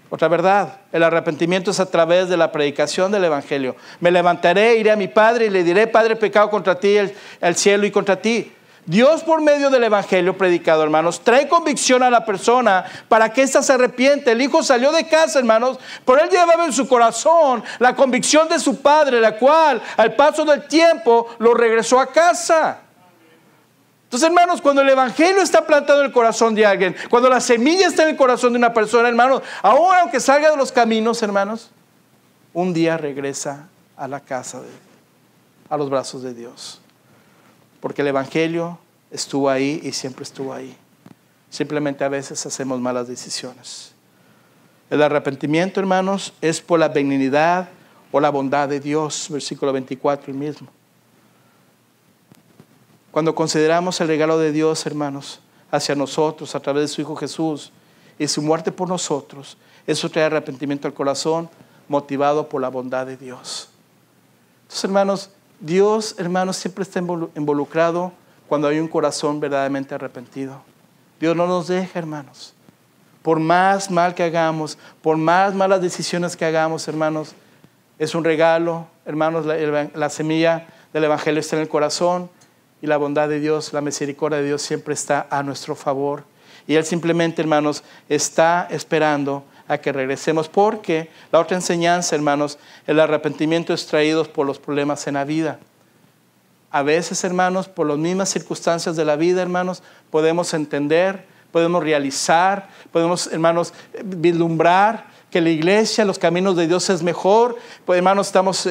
Otra verdad, el arrepentimiento es a través de la predicación del Evangelio. Me levantaré, iré a mi Padre y le diré: Padre, he pecado contra ti, el cielo y contra ti. Dios, por medio del Evangelio predicado, hermanos, trae convicción a la persona para que ésta se arrepiente. El hijo salió de casa, hermanos, pero él llevaba en su corazón la convicción de su padre, la cual al paso del tiempo lo regresó a casa. Entonces, hermanos, cuando el Evangelio está plantado en el corazón de alguien, cuando la semilla está en el corazón de una persona, hermanos, aún aunque salga de los caminos, hermanos, un día regresa a la casa, a los brazos de Dios. Porque el Evangelio estuvo ahí y siempre estuvo ahí. Simplemente a veces hacemos malas decisiones. El arrepentimiento, hermanos, es por la benignidad o la bondad de Dios. Versículo 24, el mismo. Cuando consideramos el regalo de Dios, hermanos, hacia nosotros a través de su Hijo Jesús y su muerte por nosotros, eso trae arrepentimiento al corazón, motivado por la bondad de Dios. Entonces, hermanos, Dios, hermanos, siempre está involucrado cuando hay un corazón verdaderamente arrepentido. Dios no nos deja, hermanos. Por más mal que hagamos, por más malas decisiones que hagamos, hermanos, es un regalo, hermanos, la semilla del Evangelio está en el corazón y la bondad de Dios, la misericordia de Dios siempre está a nuestro favor. Y Él simplemente, hermanos, está esperando a que regresemos, porque la otra enseñanza, hermanos, el arrepentimiento es traído por los problemas en la vida. A veces, hermanos, por las mismas circunstancias de la vida, hermanos, podemos entender, podemos realizar, podemos, hermanos, vislumbrar que la iglesia, los caminos de Dios es mejor. Pues, hermanos, estamos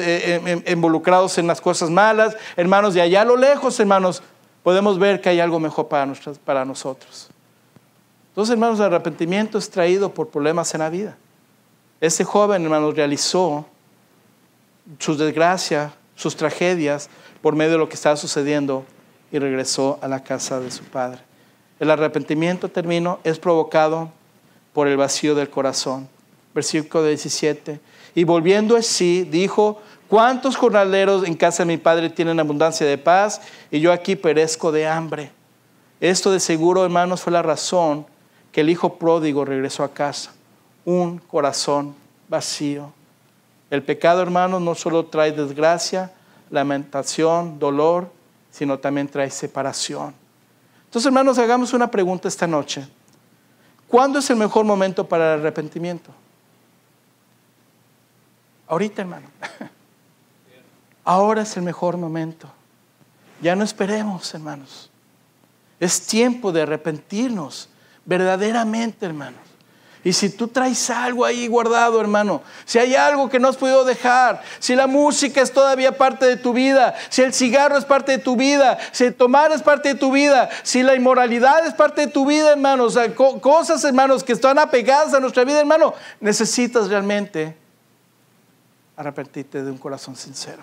involucrados en las cosas malas. Hermanos, de allá a lo lejos, hermanos, podemos ver que hay algo mejor para nosotros. Entonces, hermanos, el arrepentimiento es traído por problemas en la vida. Este joven, hermanos, realizó sus desgracias, sus tragedias por medio de lo que estaba sucediendo y regresó a la casa de su padre. El arrepentimiento, es provocado por el vacío del corazón. Versículo 17. Y volviendo a sí, dijo: ¿cuántos jornaleros en casa de mi padre tienen abundancia de paz y yo aquí perezco de hambre? Esto de seguro, hermanos, fue la razón que el hijo pródigo regresó a casa. Un corazón vacío. El pecado, hermanos, no solo trae desgracia, lamentación, dolor, sino también trae separación. Entonces, hermanos, hagamos una pregunta esta noche. ¿Cuándo es el mejor momento para el arrepentimiento? Ahorita, hermano. Ahora es el mejor momento. Ya no esperemos, hermanos. Es tiempo de arrepentirnos verdaderamente, hermanos. Y si tú traes algo ahí guardado, hermano, si hay algo que no has podido dejar, si la música es todavía parte de tu vida, si el cigarro es parte de tu vida, si el tomar es parte de tu vida, si la inmoralidad es parte de tu vida, hermanos, cosas, hermanos, que están apegadas a nuestra vida, hermano, necesitas realmente arrepentirte de un corazón sincero.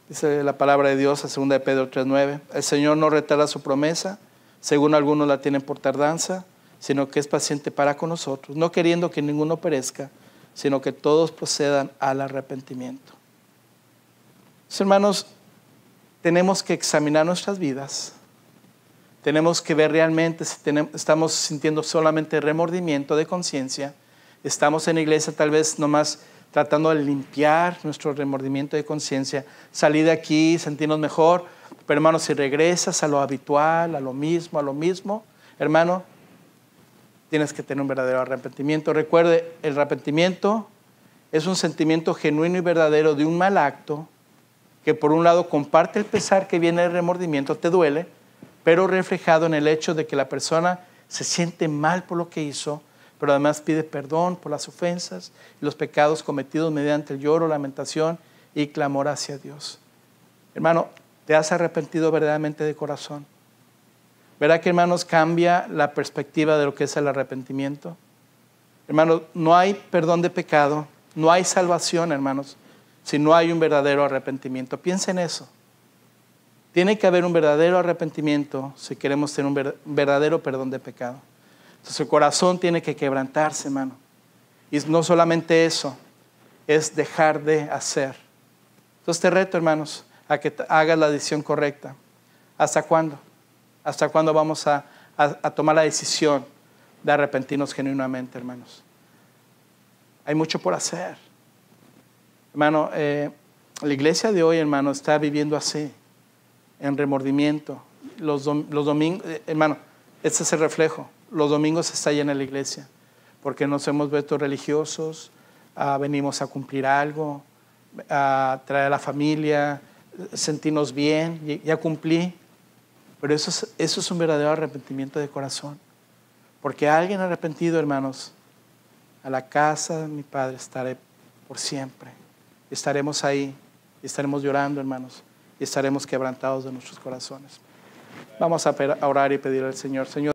Dice la palabra de Dios en 2 de Pedro 3:9: el Señor no retarda su promesa, según algunos la tienen por tardanza, sino que es paciente para con nosotros, no queriendo que ninguno perezca, sino que todos procedan al arrepentimiento. Entonces, hermanos, tenemos que examinar nuestras vidas. Tenemos que ver realmente si estamos sintiendo solamente remordimiento de conciencia. Estamos en la iglesia tal vez nomás tratando de limpiar nuestro remordimiento de conciencia, salir de aquí, sentirnos mejor. Pero, hermano, si regresas a lo habitual, a lo mismo, hermano, tienes que tener un verdadero arrepentimiento. Recuerde, el arrepentimiento es un sentimiento genuino y verdadero de un mal acto que, por un lado, comparte el pesar que viene del remordimiento, te duele, pero reflejado en el hecho de que la persona se siente mal por lo que hizo, pero además pide perdón por las ofensas y los pecados cometidos mediante el lloro, lamentación y clamor hacia Dios. Hermano, ¿te has arrepentido verdaderamente de corazón? ¿Verdad que, hermanos, cambia la perspectiva de lo que es el arrepentimiento? Hermanos, no hay perdón de pecado, no hay salvación, hermanos, si no hay un verdadero arrepentimiento. Piensa en eso. Tiene que haber un verdadero arrepentimiento si queremos tener un verdadero perdón de pecado. Entonces el corazón tiene que quebrantarse, hermano. Y no solamente eso, es dejar de hacer. Entonces te reto, hermanos, a que hagas la decisión correcta. ¿Hasta cuándo? ¿Hasta cuándo vamos a tomar la decisión de arrepentirnos genuinamente, hermanos? Hay mucho por hacer. Hermano, la iglesia de hoy, hermano, está viviendo así, en remordimiento. Los domingos, hermano, este es el reflejo. Los domingos está llena la iglesia, porque nos hemos vuelto religiosos, venimos a cumplir algo, a traer a la familia, sentirnos bien, ya cumplí. Pero eso es un verdadero arrepentimiento de corazón. Porque alguien arrepentido, hermanos, a la casa de mi Padre estaré por siempre. Estaremos ahí, estaremos llorando, hermanos, y estaremos quebrantados de nuestros corazones. Vamos a orar y pedir al Señor. Señor,